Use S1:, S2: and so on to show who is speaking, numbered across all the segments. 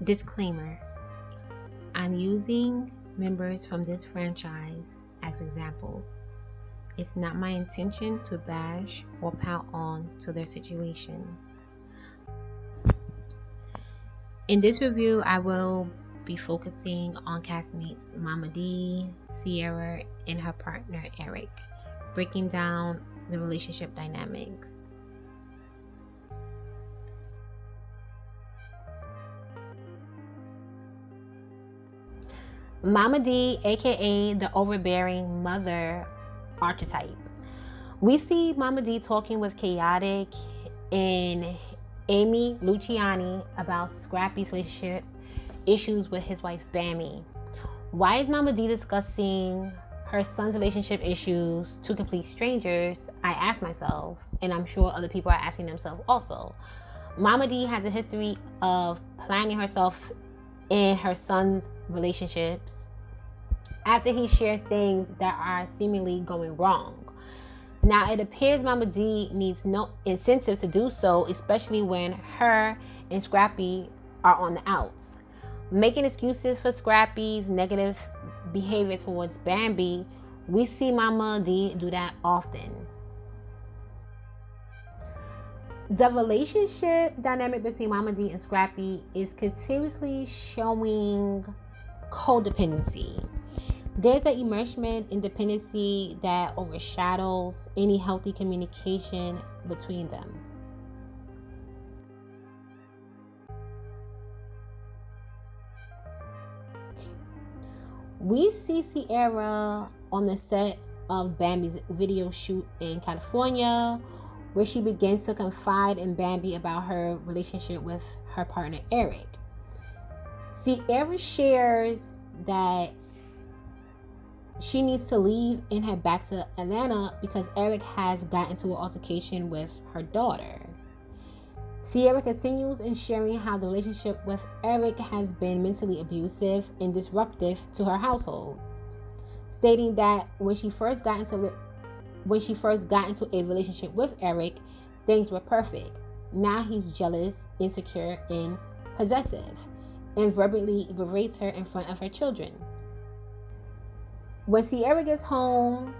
S1: Disclaimer: I'm using members from this franchise as examples. It's not my intention to bash or pile on to their situation. In this review, I will be focusing on castmates Momma Dee, Sierra, and her partner Eric, breaking down the relationship dynamics. Momma Dee, aka the overbearing mother archetype. We see Momma Dee talking with Chaotic and Amy Luciani about Scrappy's relationship issues with his wife Bammy. Why is Momma Dee discussing her son's relationship issues to complete strangers? I ask myself, and I'm sure other people are asking themselves also. Momma Dee has a history of planning herself in her son's relationships after he shares things that are seemingly going wrong. Now, it appears Momma Dee needs no incentive to do so, especially when her and Scrappy are on the outs. Making excuses for Scrappy's negative behavior towards Bambi, we see Momma Dee do that often. The relationship dynamic between Momma Dee and Scrappy is continuously showing codependency. There's an immersion in dependency that overshadows any healthy communication between them. We see Sierra on the set of Bambi's video shoot in California, where she begins to confide in Bambi about her relationship with her partner Eric. Sierra shares that she needs to leave and head back to Atlanta because Eric has gotten into an altercation with her daughter. Sierra continues in sharing how the relationship with Eric has been mentally abusive and disruptive to her household, stating that when she first got into a relationship with Eric, things were perfect. Now he's jealous, insecure, and possessive, and verbally berates her in front of her children. When Sierra gets home,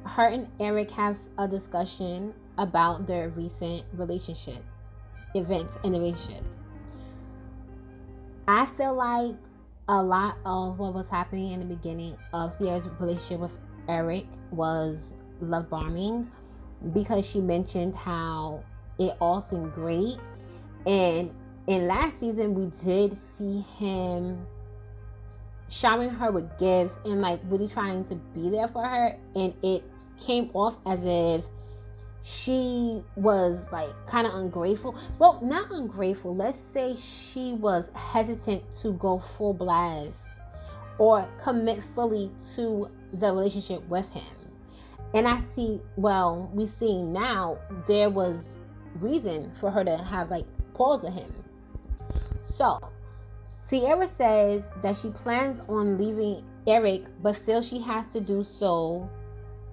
S1: her and Eric have a discussion about their recent relationship events in the relationship. I feel like a lot of what was happening in the beginning of Sierra's relationship with Eric was love bombing, because she mentioned how it all seemed great, and in last season we did see him showering her with gifts and like really trying to be there for her, and it came off as if she was like kind of ungrateful. Well, not ungrateful, let's say she was hesitant to go full blast or commit fully to the relationship with him. And we see now there was reason for her to have like pause with him. So Sierra says that she plans on leaving Eric, but feels she has to do so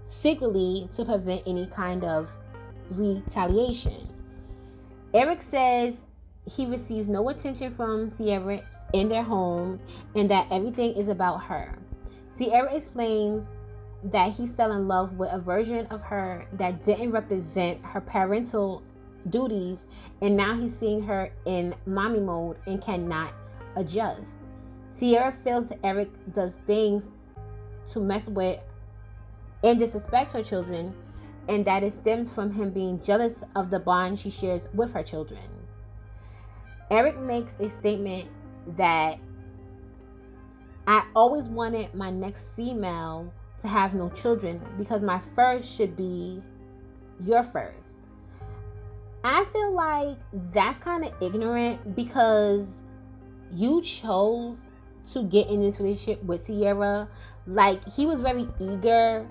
S1: secretly to prevent any kind of retaliation. Eric says he receives no attention from Sierra in their home and that everything is about her. Sierra explains that he fell in love with a version of her that didn't represent her parental duties, and now he's seeing her in mommy mode and cannot adjust. Sierra feels Eric does things to mess with and disrespect her children, and that it stems from him being jealous of the bond she shares with her children. Eric makes a statement that I always wanted my next female to have no children because my first should be your first. I feel like that's kind of ignorant, because you chose to get in this relationship with Sierra. Like, he was very eager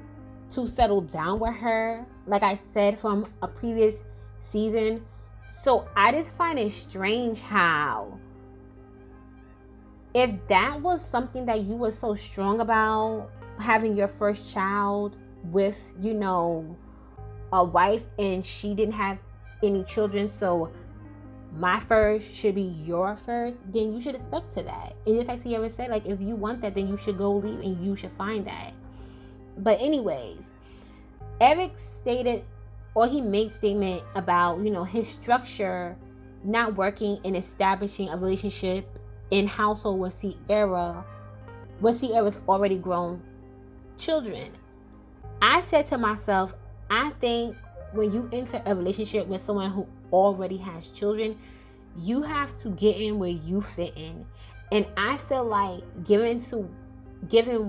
S1: to settle down with her, like I said from a previous season. So I just find it strange how, if that was something that you were so strong about, having your first child with, a wife, and she didn't have any children, so my first should be your first, then you should have stuck to that. And just like Sierra said, like, if you want that, then you should go leave and you should find that. But anyways, Eric stated, or he made statement about, you know, his structure not working in establishing a relationship in household with Sierra's already grown children. I said to myself, I think when you enter a relationship with someone who already has children, you have to get in where you fit in. And I feel like given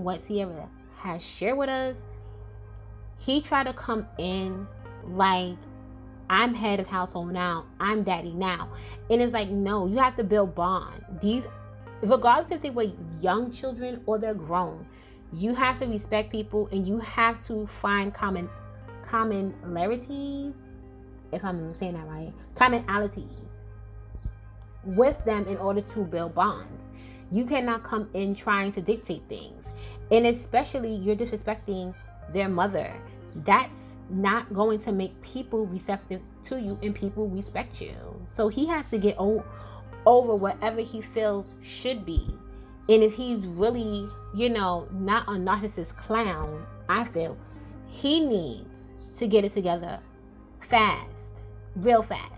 S1: what Sierra has shared with us, he tried to come in like, I'm head of household now, I'm daddy now. And it's like, no, you have to build bond. These, regardless if they were young children or they're grown, you have to respect people and you have to find commonalities, if I'm saying that right, commonalities with them in order to build bonds. You cannot come in trying to dictate things. And especially you're disrespecting their mother. That's not going to make people receptive to you and people respect you. So he has to get over whatever he feels should be. And if he's really, you know, not a narcissist clown, I feel he needs to get it together fast, real fast.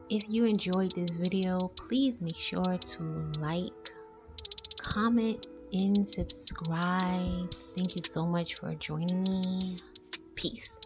S1: If you enjoyed this video, please make sure to like, comment, and subscribe. Thank you so much for joining me. Peace.